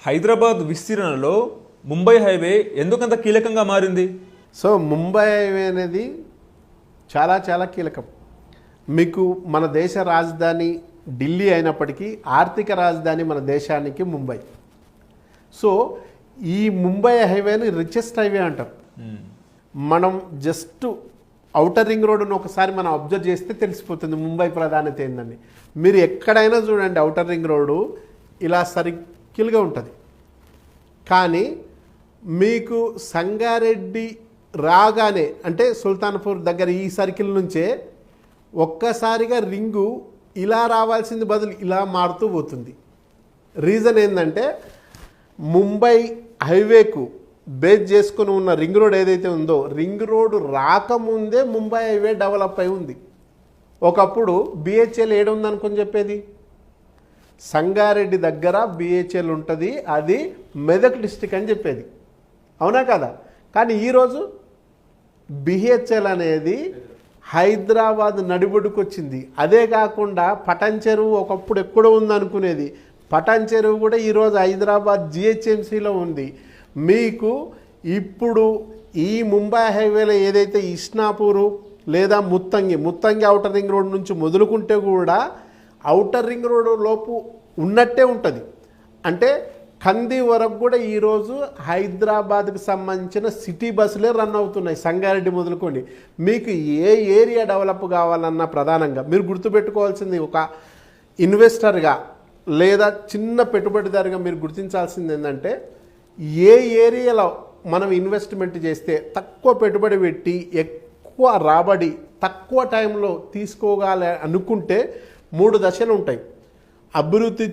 హైదరాబాద్ విస్తీర్ణంలో ముంబై హైవే ఎందుకంత కీలకంగా మారింది? సో ముంబై హైవే అనేది చాలా చాలా కీలకం. మీకు మన దేశ రాజధాని ఢిల్లీ అయినప్పటికీ ఆర్థిక రాజధాని మన దేశానికి ముంబై. సో ఈ ముంబై హైవేని రిచెస్ట్ హైవే అంటారు. మనం జస్ట్ ఔటర్ రింగ్ రోడ్డును ఒకసారి మనం అబ్జర్వ్ చేస్తే తెలిసిపోతుంది ముంబై ప్రాధాన్యత ఏందని. మీరు ఎక్కడైనా చూడండి, ఔటర్ రింగ్ రోడ్డు ఇలా సర్కిల్గా ఉంటుంది. కానీ మీకు సంగారెడ్డి రాగానే అంటే సుల్తాన్పూర్ దగ్గర ఈ సర్కిల్ నుంచే ఒక్కసారిగా రింగు ఇలా రావాల్సింది బదులు ఇలా మారుతూ పోతుంది. రీజన్ ఏంటంటే ముంబై హైవేకు బేస్ చేసుకుని ఉన్న రింగ్ రోడ్ ఏదైతే ఉందో, రింగ్ రోడ్ రాకముందే ముంబై హైవే డెవలప్ అయి ఉంది. ఒకప్పుడు బిహెచ్ఎల్ ఏడుందనుకొని చెప్పేది, సంగారెడ్డి దగ్గర బిహెచ్ఎల్ ఉంటుంది, అది మెదక్ డిస్టిక్ అని చెప్పేది, అవునా కదా? కానీ ఈరోజు బిహెచ్ఎల్ అనేది హైదరాబాద్ నడిబొడ్డుకు వచ్చింది. అదే కాకుండా పటాన్ చెరువు ఒకప్పుడు ఎక్కడో ఉందనుకునేది, పటాన్ చెరువు కూడా ఈరోజు హైదరాబాద్ జిహెచ్ఎంసీలో ఉంది. మీకు ఇప్పుడు ఈ ముంబై హైవేలో ఏదైతే ఇస్నాపూరు లేదా ముత్తంగి ఔటర్ రింగ్ రోడ్ నుంచి మొదలుకుంటే కూడా ఔటర్ రింగ్ రోడ్ లోపు ఉన్నట్టే ఉంటుంది. అంటే కంది వరకు కూడా ఈరోజు హైదరాబాద్కి సంబంధించిన సిటీ బస్సులే రన్ అవుతున్నాయి. సంగారెడ్డి మొదలుకొని మీకు ఏ ఏరియా డెవలప్ కావాలన్నా ప్రధానంగా మీరు గుర్తుపెట్టుకోవాల్సింది, ఒక ఇన్వెస్టర్గా లేదా చిన్న పెట్టుబడిదారుగా మీరు గుర్తించాల్సింది ఏంటంటే, ఏ ఏరియాలో మనం ఇన్వెస్ట్మెంట్ చేస్తే తక్కువ పెట్టుబడి పెట్టి ఎక్కువ రాబడి తక్కువ టైంలో తీసుకోగల అనుకుంటే 3 దశలు ఉంటాయి. అభివృద్ధి